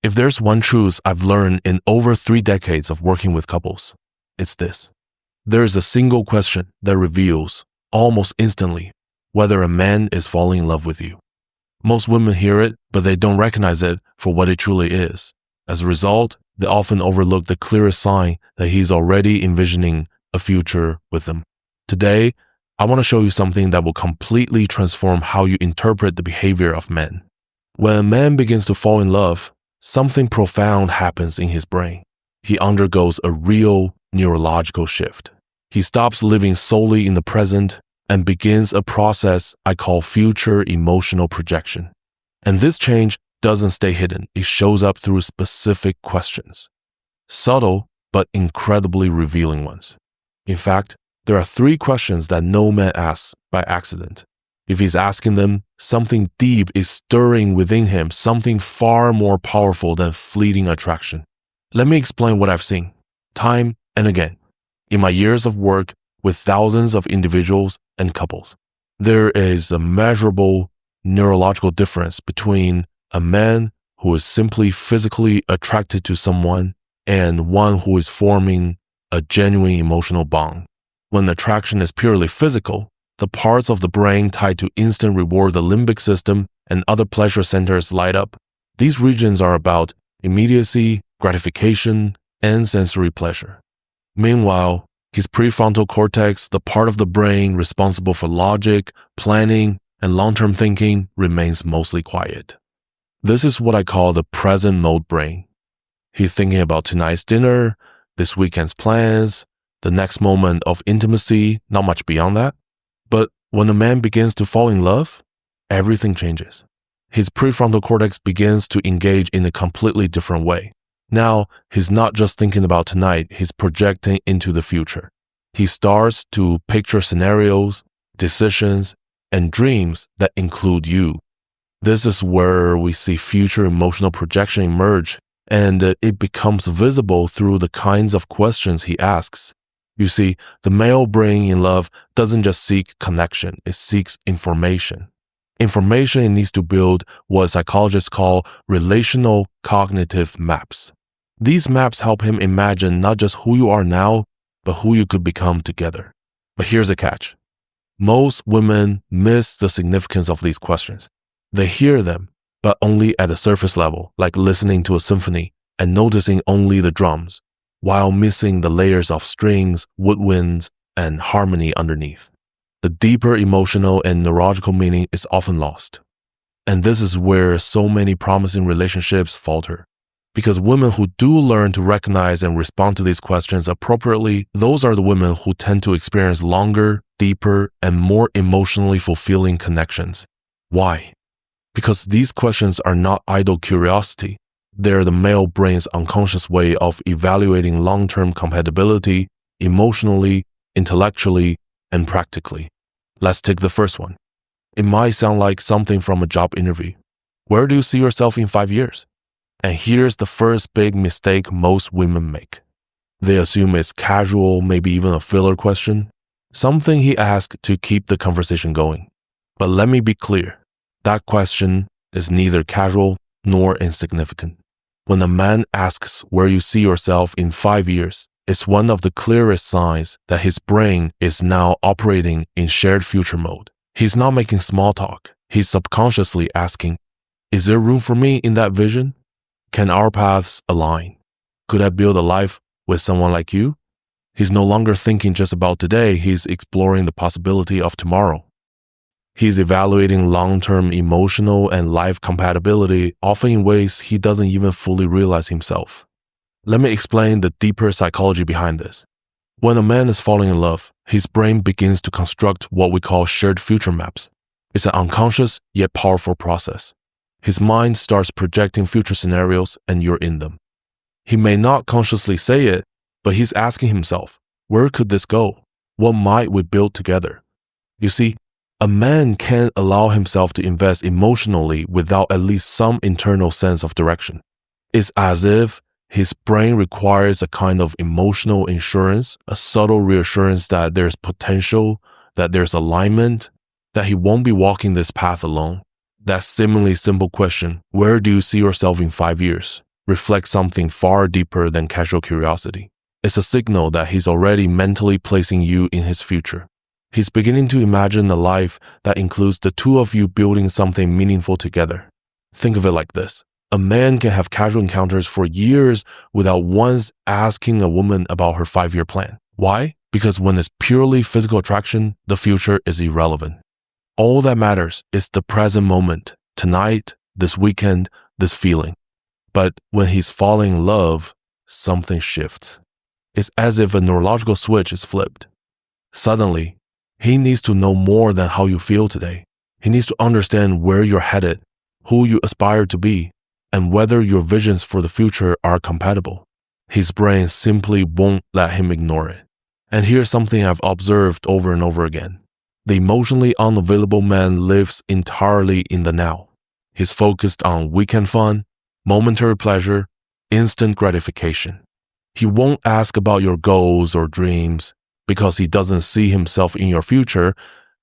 If there's one truth I've learned in over 3 decades of working with couples, it's this. There is a single question that reveals, almost instantly, whether a man is falling in love with you. Most women hear it, but they don't recognize it for what it truly is. As a result, they often overlook the clearest sign that he's already envisioning a future with them. Today, I want to show you something that will completely transform how you interpret the behavior of men. When a man begins to fall in love, something profound happens in his brain. He undergoes a real neurological shift. He stops living solely in the present and begins a process I call future emotional projection. And this change doesn't stay hidden. It shows up through specific questions. Subtle, but incredibly revealing ones. In fact, there are 3 questions that no man asks by accident. If he's asking them, something deep is stirring within him, something far more powerful than fleeting attraction. Let me explain what I've seen, time and again, in my years of work with thousands of individuals and couples. There is a measurable neurological difference between a man who is simply physically attracted to someone and one who is forming a genuine emotional bond. When attraction is purely physical, the parts of the brain tied to instant reward, the limbic system, and other pleasure centers light up. These regions are about immediacy, gratification, and sensory pleasure. Meanwhile, his prefrontal cortex, the part of the brain responsible for logic, planning, and long-term thinking, remains mostly quiet. This is what I call the present mode brain. He's thinking about tonight's dinner, this weekend's plans, the next moment of intimacy, not much beyond that. But when a man begins to fall in love, everything changes. His prefrontal cortex begins to engage in a completely different way. Now, he's not just thinking about tonight, he's projecting into the future. He starts to picture scenarios, decisions, and dreams that include you. This is where we see future emotional projection emerge, and it becomes visible through the kinds of questions he asks. You see, the male brain in love doesn't just seek connection, it seeks information. Information it needs to build what psychologists call relational cognitive maps. These maps help him imagine not just who you are now, but who you could become together. But here's a catch. Most women miss the significance of these questions. They hear them, but only at the surface level, like listening to a symphony and noticing only the drums, while missing the layers of strings, woodwinds, and harmony underneath. The deeper emotional and neurological meaning is often lost. And this is where so many promising relationships falter. Because women who do learn to recognize and respond to these questions appropriately, those are the women who tend to experience longer, deeper, and more emotionally fulfilling connections. Why? Because these questions are not idle curiosity. They're the male brain's unconscious way of evaluating long-term compatibility emotionally, intellectually, and practically. Let's take the first one. It might sound like something from a job interview. Where do you see yourself in 5 years? And here's the first big mistake most women make. They assume it's casual, maybe even a filler question, something he asked to keep the conversation going. But let me be clear, that question is neither casual nor insignificant. When a man asks where you see yourself in 5 years, it's one of the clearest signs that his brain is now operating in shared future mode. He's not making small talk. He's subconsciously asking, is there room for me in that vision? Can our paths align? Could I build a life with someone like you? He's no longer thinking just about today. He's exploring the possibility of tomorrow. He's evaluating long-term emotional and life compatibility, often in ways he doesn't even fully realize himself. Let me explain the deeper psychology behind this. When a man is falling in love, his brain begins to construct what we call shared future maps. It's an unconscious yet powerful process. His mind starts projecting future scenarios and you're in them. He may not consciously say it, but he's asking himself, where could this go? What might we build together? You see, a man can't allow himself to invest emotionally without at least some internal sense of direction. It's as if his brain requires a kind of emotional insurance, a subtle reassurance that there's potential, that there's alignment, that he won't be walking this path alone. That seemingly simple question, where do you see yourself in 5 years, reflects something far deeper than casual curiosity. It's a signal that he's already mentally placing you in his future. He's beginning to imagine a life that includes the two of you building something meaningful together. Think of it like this. A man can have casual encounters for years without once asking a woman about her 5-year plan. Why? Because when it's purely physical attraction, the future is irrelevant. All that matters is the present moment, tonight, this weekend, this feeling. But when he's falling in love, something shifts. It's as if a neurological switch is flipped. Suddenly, he needs to know more than how you feel today. He needs to understand where you're headed, who you aspire to be, and whether your visions for the future are compatible. His brain simply won't let him ignore it. And here's something I've observed over and over again. The emotionally unavailable man lives entirely in the now. He's focused on weekend fun, momentary pleasure, instant gratification. He won't ask about your goals or dreams because he doesn't see himself in your future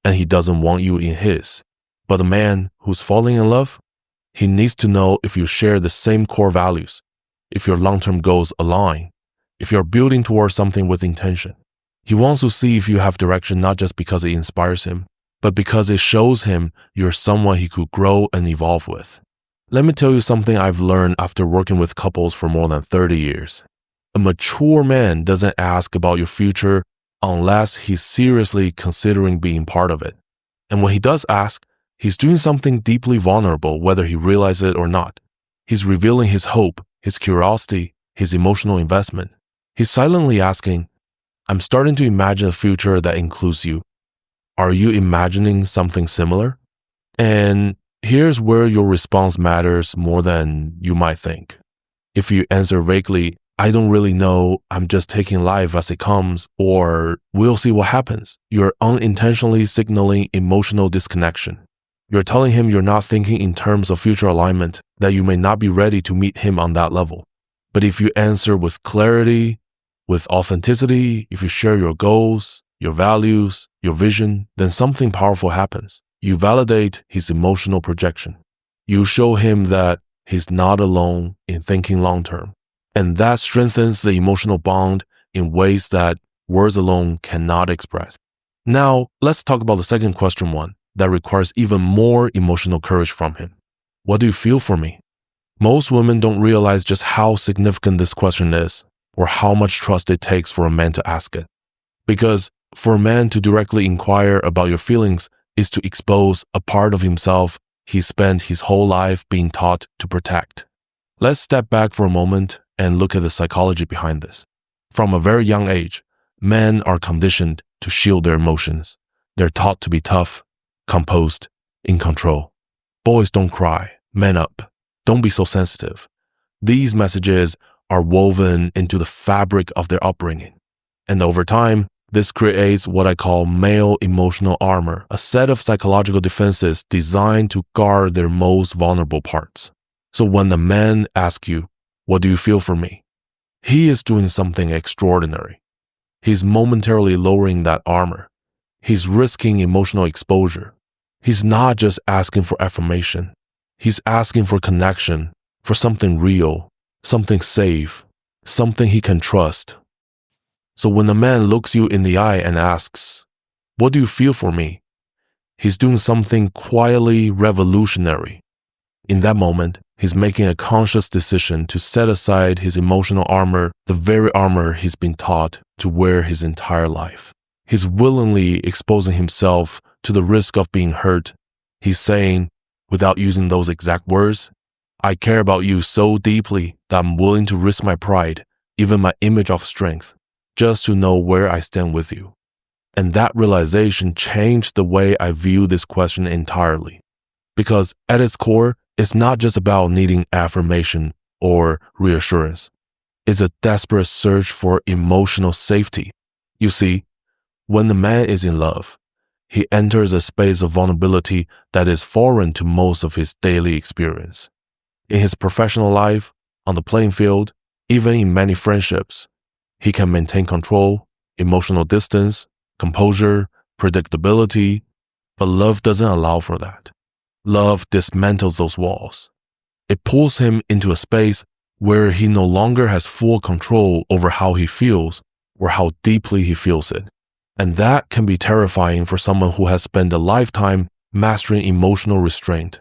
and he doesn't want you in his. But the man who's falling in love, he needs to know if you share the same core values, if your long-term goals align, if you're building towards something with intention. He wants to see if you have direction not just because it inspires him, but because it shows him you're someone he could grow and evolve with. Let me tell you something I've learned after working with couples for more than 30 years. A mature man doesn't ask about your future unless he's seriously considering being part of it. And when he does ask, he's doing something deeply vulnerable, whether he realizes it or not. He's revealing his hope, his curiosity, his emotional investment. He's silently asking, I'm starting to imagine a future that includes you. Are you imagining something similar? And here's where your response matters more than you might think. If you answer vaguely, I don't really know, I'm just taking life as it comes, or we'll see what happens, you're unintentionally signaling emotional disconnection. You're telling him you're not thinking in terms of future alignment, that you may not be ready to meet him on that level. But if you answer with clarity, with authenticity, if you share your goals, your values, your vision, then something powerful happens. You validate his emotional projection. You show him that he's not alone in thinking long-term. And that strengthens the emotional bond in ways that words alone cannot express. Now, let's talk about the second question one that requires even more emotional courage from him. What do you feel for me? Most women don't realize just how significant this question is, or how much trust it takes for a man to ask it. Because for a man to directly inquire about your feelings is to expose a part of himself he spent his whole life being taught to protect. Let's step back for a moment and look at the psychology behind this. From a very young age, men are conditioned to shield their emotions. They're taught to be tough, composed, in control. Boys don't cry, man up, don't be so sensitive. These messages are woven into the fabric of their upbringing. And over time, this creates what I call male emotional armor, a set of psychological defenses designed to guard their most vulnerable parts. So when the man asks you, what do you feel for me? He is doing something extraordinary. He's momentarily lowering that armor. He's risking emotional exposure. He's not just asking for affirmation. He's asking for connection, for something real, something safe, something he can trust. So when a man looks you in the eye and asks, what do you feel for me? He's doing something quietly revolutionary. In that moment, he's making a conscious decision to set aside his emotional armor, the very armor he's been taught to wear his entire life. He's willingly exposing himself to the risk of being hurt. He's saying, without using those exact words, I care about you so deeply that I'm willing to risk my pride, even my image of strength, just to know where I stand with you. And that realization changed the way I view this question entirely. Because at its core, it's not just about needing affirmation or reassurance. It's a desperate search for emotional safety. You see, when the man is in love, he enters a space of vulnerability that is foreign to most of his daily experience. In his professional life, on the playing field, even in many friendships, he can maintain control, emotional distance, composure, predictability, but love doesn't allow for that. Love dismantles those walls. It pulls him into a space where he no longer has full control over how he feels or how deeply he feels it. And that can be terrifying for someone who has spent a lifetime mastering emotional restraint.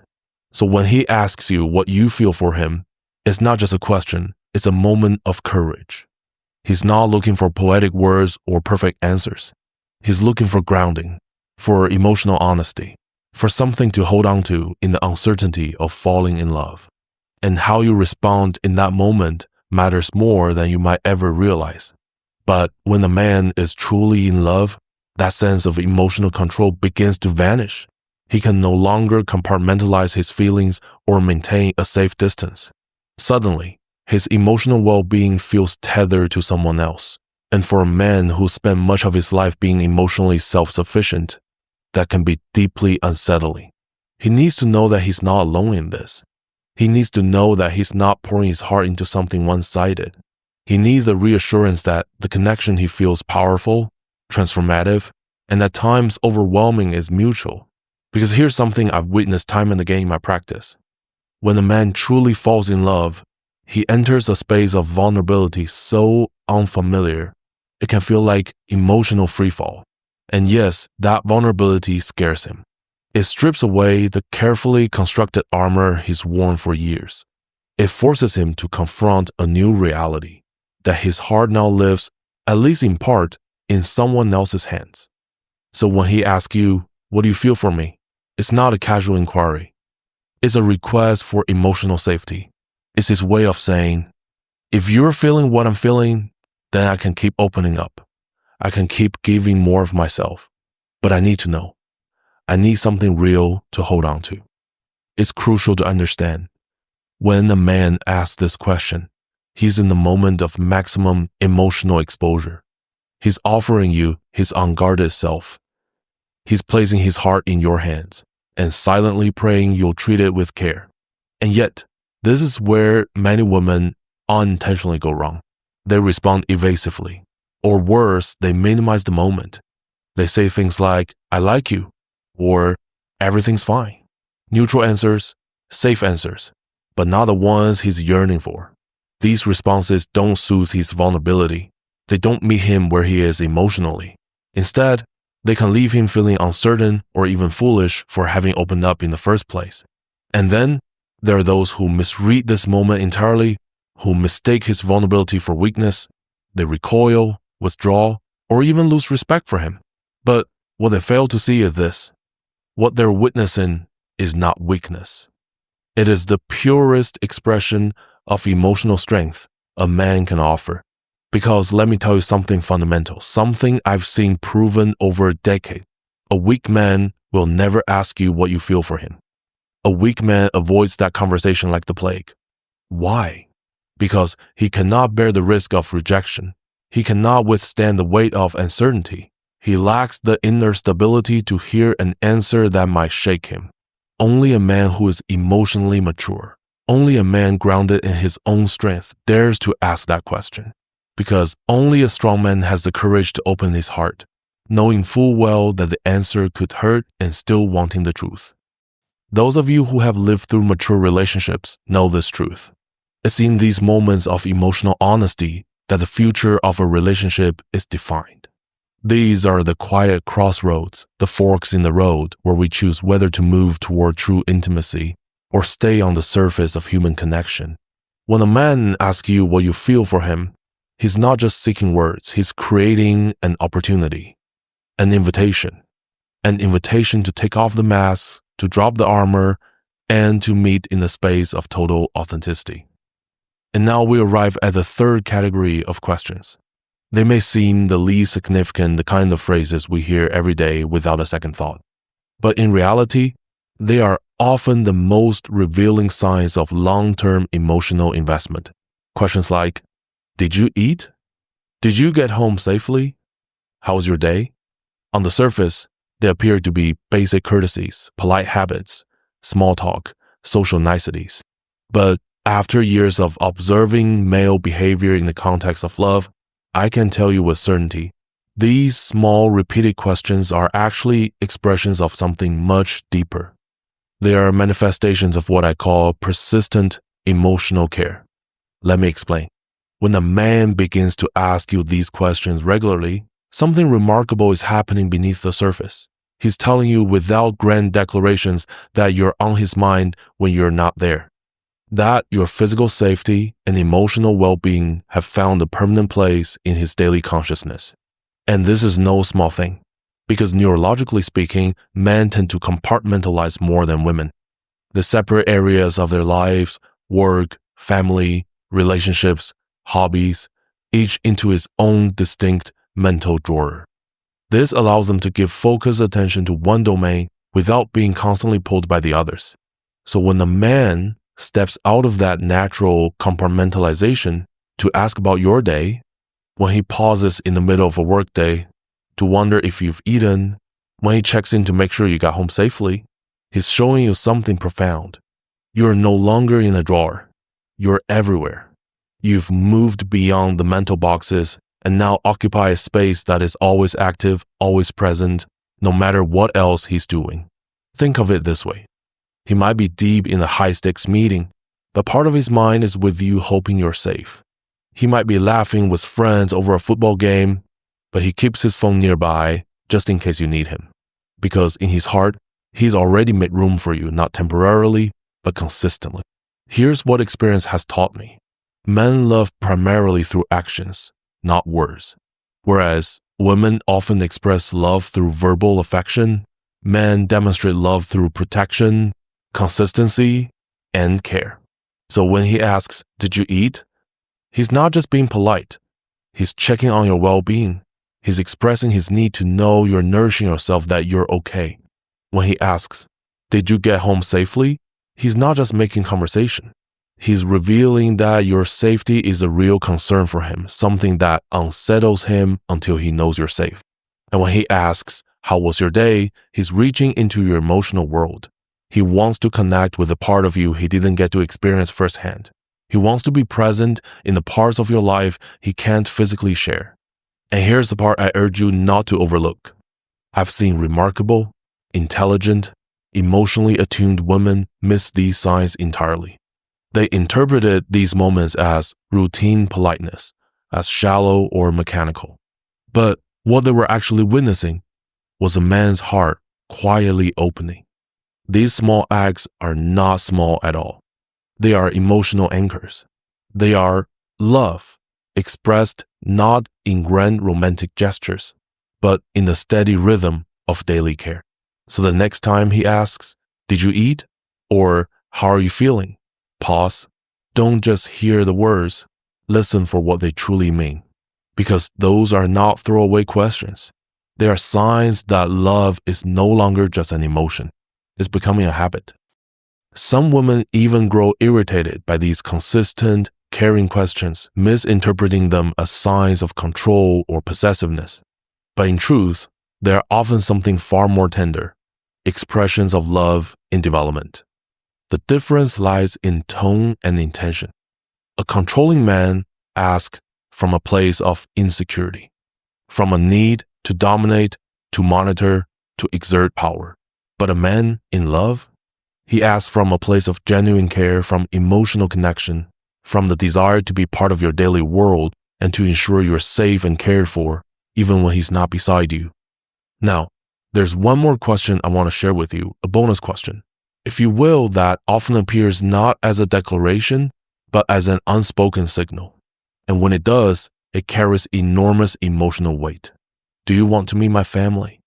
So when he asks you what you feel for him, it's not just a question, it's a moment of courage. He's not looking for poetic words or perfect answers. He's looking for grounding, for emotional honesty, for something to hold on to in the uncertainty of falling in love. And how you respond in that moment matters more than you might ever realize. But when a man is truly in love, that sense of emotional control begins to vanish. He can no longer compartmentalize his feelings or maintain a safe distance. Suddenly, his emotional well-being feels tethered to someone else. And for a man who spent much of his life being emotionally self-sufficient, that can be deeply unsettling. He needs to know that he's not alone in this. He needs to know that he's not pouring his heart into something one-sided. He needs the reassurance that the connection he feels powerful, transformative, and at times overwhelming is mutual. Because here's something I've witnessed time and again in my practice. When a man truly falls in love, he enters a space of vulnerability so unfamiliar, it can feel like emotional freefall. And yes, that vulnerability scares him. It strips away the carefully constructed armor he's worn for years. It forces him to confront a new reality, that his heart now lives, at least in part, in someone else's hands. So when he asks you, "What do you feel for me?" it's not a casual inquiry. It's a request for emotional safety. It's his way of saying, if you're feeling what I'm feeling, then I can keep opening up. I can keep giving more of myself. But I need to know. I need something real to hold on to. It's crucial to understand. When a man asks this question, he's in the moment of maximum emotional exposure. He's offering you his unguarded self. He's placing his heart in your hands and silently praying you'll treat it with care. And yet, this is where many women unintentionally go wrong. They respond evasively, or worse, they minimize the moment. They say things like, "I like you," or "everything's fine." Neutral answers, safe answers, but not the ones he's yearning for. These responses don't soothe his vulnerability. They don't meet him where he is emotionally. Instead, they can leave him feeling uncertain or even foolish for having opened up in the first place. And then, there are those who misread this moment entirely, who mistake his vulnerability for weakness. They recoil, withdraw, or even lose respect for him. But what they fail to see is this. What they're witnessing is not weakness. It is the purest expression of emotional strength a man can offer. Because let me tell you something fundamental, something I've seen proven over a decade. A weak man will never ask you what you feel for him. A weak man avoids that conversation like the plague. Why? Because he cannot bear the risk of rejection. He cannot withstand the weight of uncertainty. He lacks the inner stability to hear an answer that might shake him. Only a man who is emotionally mature, only a man grounded in his own strength dares to ask that question. Because only a strong man has the courage to open his heart, knowing full well that the answer could hurt and still wanting the truth. Those of you who have lived through mature relationships know this truth. It's in these moments of emotional honesty that the future of a relationship is defined. These are the quiet crossroads, the forks in the road where we choose whether to move toward true intimacy or stay on the surface of human connection. When a man asks you what you feel for him, he's not just seeking words, he's creating an opportunity, an invitation to take off the mask, to drop the armor, and to meet in the space of total authenticity. And now we arrive at the third category of questions. They may seem the least significant, the kind of phrases we hear every day without a second thought. But in reality, they are often the most revealing signs of long-term emotional investment. Questions like, did you eat? Did you get home safely? How was your day? On the surface, they appear to be basic courtesies, polite habits, small talk, social niceties. But after years of observing male behavior in the context of love, I can tell you with certainty, these small repeated questions are actually expressions of something much deeper. They are manifestations of what I call persistent emotional care. Let me explain. When a man begins to ask you these questions regularly, something remarkable is happening beneath the surface. He's telling you without grand declarations that you're on his mind when you're not there. That your physical safety and emotional well-being have found a permanent place in his daily consciousness. And this is no small thing, because neurologically speaking, men tend to compartmentalize more than women. They separate areas of their lives, work, family, relationships, hobbies, each into its own distinct mental drawer. This allows them to give focused attention to one domain without being constantly pulled by the others. So when a man steps out of that natural compartmentalization to ask about your day, when he pauses in the middle of a workday to wonder if you've eaten, when he checks in to make sure you got home safely, he's showing you something profound. You're no longer in a drawer. You're everywhere. You've moved beyond the mental boxes and now occupy a space that is always active, always present, no matter what else he's doing. Think of it this way. He might be deep in a high-stakes meeting, but part of his mind is with you hoping you're safe. He might be laughing with friends over a football game, but he keeps his phone nearby just in case you need him. Because in his heart, he's already made room for you, not temporarily, but consistently. Here's what experience has taught me. Men love primarily through actions, not words. Whereas women often express love through verbal affection, men demonstrate love through protection, consistency, and care. So when he asks, "Did you eat?" he's not just being polite. He's checking on your well-being. He's expressing his need to know you're nourishing yourself, that you're okay. When he asks, "Did you get home safely?" he's not just making conversation. He's revealing that your safety is a real concern for him, something that unsettles him until he knows you're safe. And when he asks, "How was your day?" he's reaching into your emotional world. He wants to connect with a part of you he didn't get to experience firsthand. He wants to be present in the parts of your life he can't physically share. And here's the part I urge you not to overlook. I've seen remarkable, intelligent, emotionally attuned women miss these signs entirely. They interpreted these moments as routine politeness, as shallow or mechanical. But what they were actually witnessing was a man's heart quietly opening. These small acts are not small at all. They are emotional anchors. They are love, expressed not in grand romantic gestures, but in the steady rhythm of daily care. So the next time he asks, "Did you eat?" or "How are you feeling?" pause. Don't just hear the words. Listen for what they truly mean. Because those are not throwaway questions. They are signs that love is no longer just an emotion. It's becoming a habit. Some women even grow irritated by these consistent, caring questions, misinterpreting them as signs of control or possessiveness. But in truth, they are often something far more tender, expressions of love in development. The difference lies in tone and intention. A controlling man asks from a place of insecurity, from a need to dominate, to monitor, to exert power. But a man in love, he asks from a place of genuine care, from emotional connection, from the desire to be part of your daily world and to ensure you're safe and cared for, even when he's not beside you. Now, there's one more question I want to share with you, a bonus question, if you will, that often appears not as a declaration, but as an unspoken signal. And when it does, it carries enormous emotional weight. Do you want to meet my family?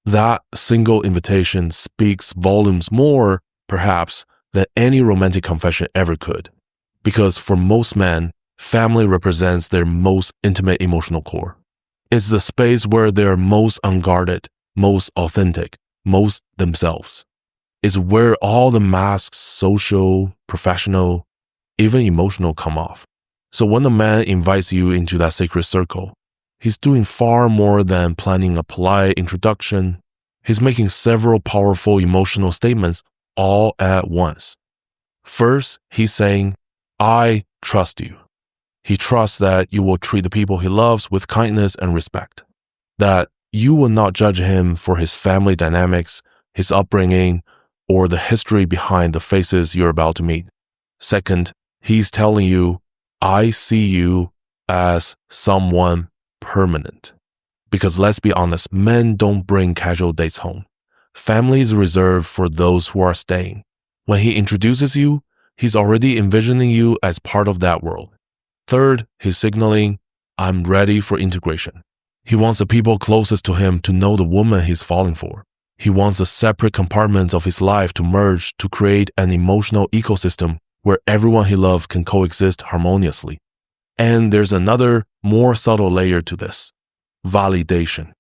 That single invitation speaks volumes more, perhaps, than any romantic confession ever could. Because for most men, family represents their most intimate emotional core. It's the space where they're most unguarded, most authentic, most themselves. It's where all the masks, social, professional, even emotional, come off. So when a man invites you into that sacred circle, he's doing far more than planning a polite introduction. He's making several powerful emotional statements all at once. First, he's saying, "I trust you." He trusts that you will treat the people he loves with kindness and respect, that you will not judge him for his family dynamics, his upbringing, or the history behind the faces you're about to meet. Second, he's telling you, I see you as someone permanent. Because let's be honest, men don't bring casual dates home. Family is reserved for those who are staying. When he introduces you, he's already envisioning you as part of that world. Third, he's signaling, I'm ready for integration. He wants the people closest to him to know the woman he's falling for. He wants the separate compartments of his life to merge to create an emotional ecosystem where everyone he loves can coexist harmoniously. And there's another, more subtle layer to this: validation.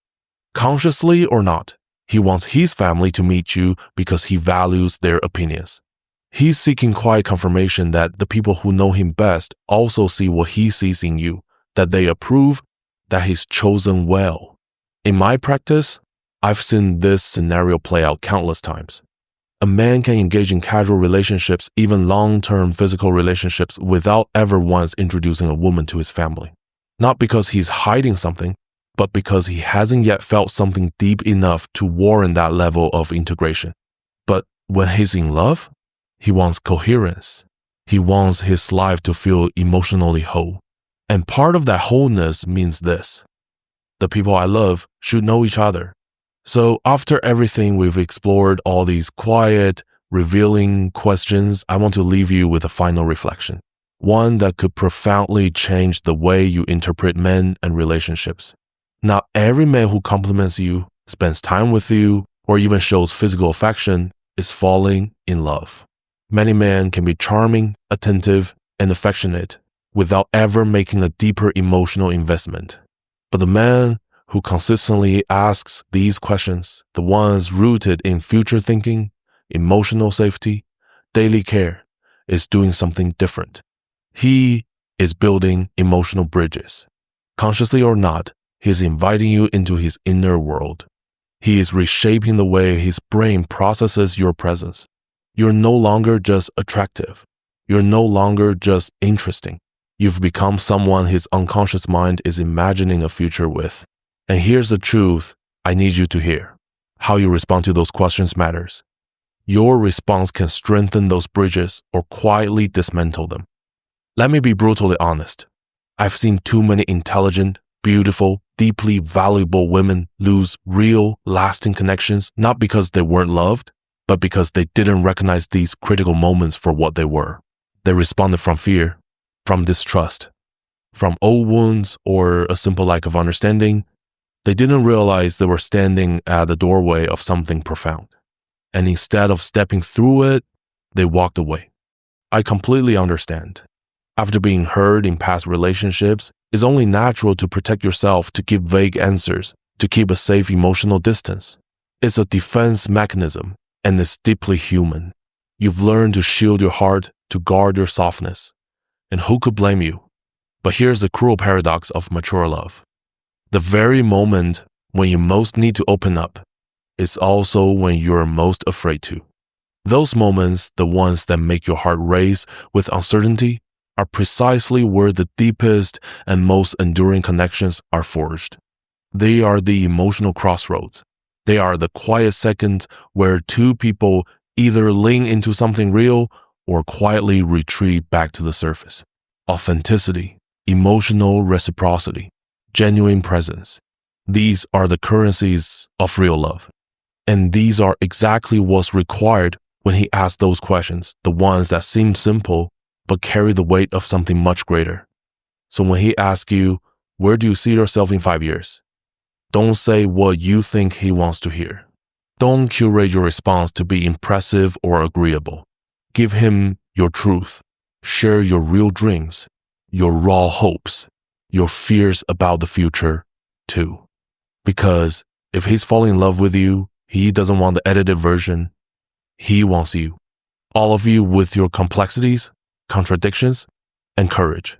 Consciously or not, he wants his family to meet you because he values their opinions. He's seeking quiet confirmation that the people who know him best also see what he sees in you, that they approve, that he's chosen well. In my practice, I've seen this scenario play out countless times. A man can engage in casual relationships, even long-term physical relationships, without ever once introducing a woman to his family. Not because he's hiding something, but because he hasn't yet felt something deep enough to warrant that level of integration. But when he's in love, he wants coherence. He wants his life to feel emotionally whole. And part of that wholeness means this: the people I love should know each other. So after everything we've explored, all these quiet, revealing questions, I want to leave you with a final reflection. One that could profoundly change the way you interpret men and relationships. Not every man who compliments you, spends time with you, or even shows physical affection is falling in love. Many men can be charming, attentive, and affectionate without ever making a deeper emotional investment. But the man who consistently asks these questions, the ones rooted in future thinking, emotional safety, daily care, is doing something different. He is building emotional bridges. Consciously or not, he is inviting you into his inner world. He is reshaping the way his brain processes your presence. You're no longer just attractive. You're no longer just interesting. You've become someone his unconscious mind is imagining a future with. And here's the truth I need you to hear. How you respond to those questions matters. Your response can strengthen those bridges or quietly dismantle them. Let me be brutally honest. I've seen too many intelligent, beautiful, deeply valuable women lose real, lasting connections, not because they weren't loved, but because they didn't recognize these critical moments for what they were. They responded from fear, from distrust, from old wounds, or a simple lack of understanding. They didn't realize they were standing at the doorway of something profound. And instead of stepping through it, they walked away. I completely understand. After being hurt in past relationships, it's only natural to protect yourself, to give vague answers, to keep a safe emotional distance. It's a defense mechanism, and it's deeply human. You've learned to shield your heart, to guard your softness. And who could blame you? But here's the cruel paradox of mature love. The very moment when you most need to open up is also when you're most afraid to. Those moments, the ones that make your heart race with uncertainty, are precisely where the deepest and most enduring connections are forged. They are the emotional crossroads. They are the quiet seconds where two people either lean into something real or quietly retreat back to the surface. Authenticity, emotional reciprocity, genuine presence. These are the currencies of real love. And these are exactly what's required when he asks those questions, the ones that seem simple but carry the weight of something much greater. So when he asks you, where do you see yourself in 5 years? Don't say what you think he wants to hear. Don't curate your response to be impressive or agreeable. Give him your truth. Share your real dreams, your raw hopes, your fears about the future too. Because if he's falling in love with you, he doesn't want the edited version. He wants you. All of you with your complexities, contradictions, and courage.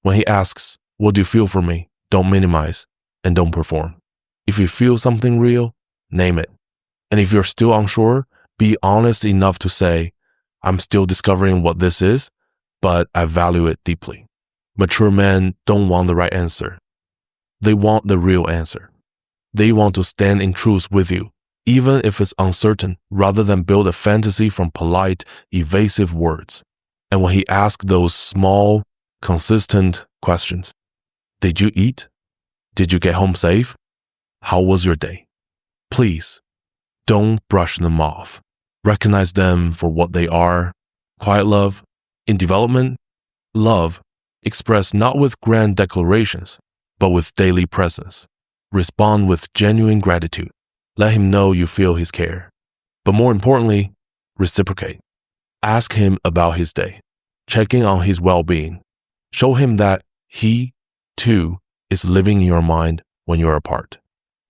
When he asks, what do you feel for me? Don't minimize and don't perform. If you feel something real, name it. And if you're still unsure, be honest enough to say, I'm still discovering what this is, but I value it deeply. Mature men don't want the right answer. They want the real answer. They want to stand in truth with you, even if it's uncertain, rather than build a fantasy from polite, evasive words. And when he asks those small, consistent questions. Did you eat? Did you get home safe? How was your day? Please, don't brush them off. Recognize them for what they are. Quiet love. In development, love expressed not with grand declarations, but with daily presence. Respond with genuine gratitude. Let him know you feel his care. But more importantly, reciprocate. Ask him about his day. Check in on his well-being. Show him that he, too, is living in your mind when you're apart.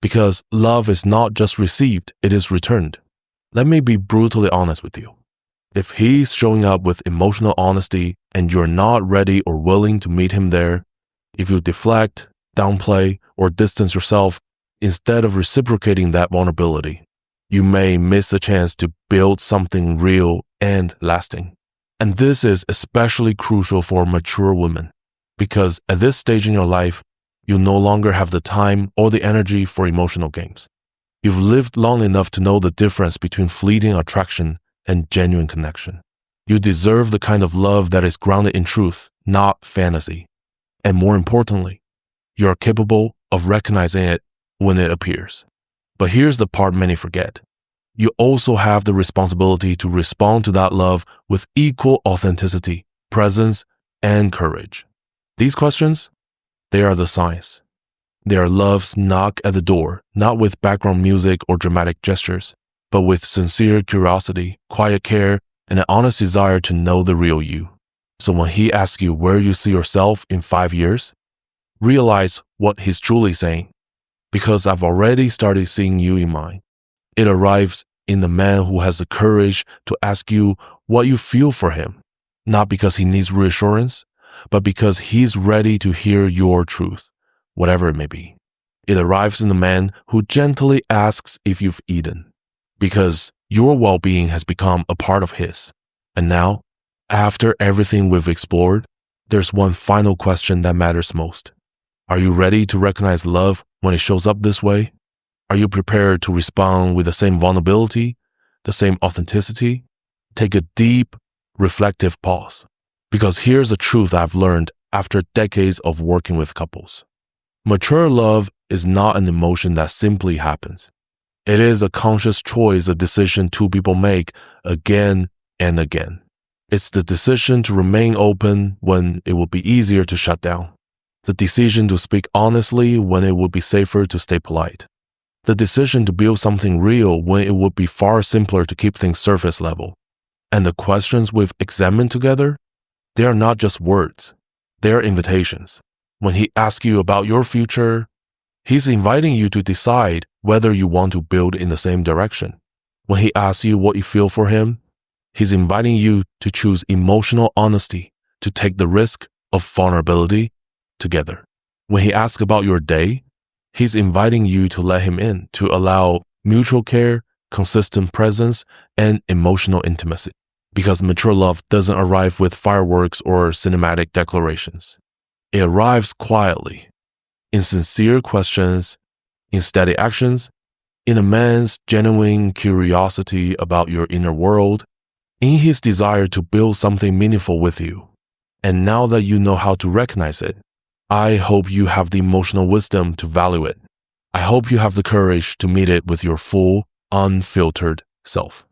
Because love is not just received, it is returned. Let me be brutally honest with you. If he's showing up with emotional honesty and you're not ready or willing to meet him there, if you deflect, downplay, or distance yourself instead of reciprocating that vulnerability, you may miss the chance to build something real and lasting. And this is especially crucial for mature women, because at this stage in your life, you no longer have the time or the energy for emotional games. You've lived long enough to know the difference between fleeting attraction and genuine connection. You deserve the kind of love that is grounded in truth, not fantasy. And more importantly, you are capable of recognizing it when it appears. But here's the part many forget. You also have the responsibility to respond to that love with equal authenticity, presence, and courage. These questions, they are the signs. They are love's knock at the door, not with background music or dramatic gestures, but with sincere curiosity, quiet care, and an honest desire to know the real you. So when he asks you where you see yourself in 5 years, realize what he's truly saying. Because I've already started seeing you in mine. It arrives in the man who has the courage to ask you what you feel for him, not because he needs reassurance, but because he's ready to hear your truth, whatever it may be. It arrives in the man who gently asks if you've eaten, because your well-being has become a part of his. And now, after everything we've explored, there's one final question that matters most. Are you ready to recognize love when it shows up this way? Are you prepared to respond with the same vulnerability, the same authenticity? Take a deep, reflective pause. Because here's the truth I've learned after decades of working with couples. Mature love is not an emotion that simply happens. It is a conscious choice, a decision two people make again and again. It's the decision to remain open when it would be easier to shut down. The decision to speak honestly when it would be safer to stay polite. The decision to build something real when it would be far simpler to keep things surface level. And the questions we've examined together, they are not just words. They are invitations. When he asks you about your future, he's inviting you to decide whether you want to build in the same direction. When he asks you what you feel for him, he's inviting you to choose emotional honesty, to take the risk of vulnerability together. When he asks about your day, he's inviting you to let him in, to allow mutual care, consistent presence, and emotional intimacy. Because mature love doesn't arrive with fireworks or cinematic declarations. It arrives quietly, in sincere questions, in steady actions, in a man's genuine curiosity about your inner world, in his desire to build something meaningful with you. And now that you know how to recognize it, I hope you have the emotional wisdom to value it. I hope you have the courage to meet it with your full, unfiltered self.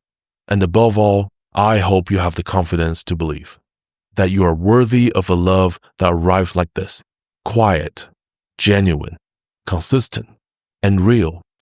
And above all, I hope you have the confidence to believe that you are worthy of a love that arrives like this, quiet, genuine, consistent, and real,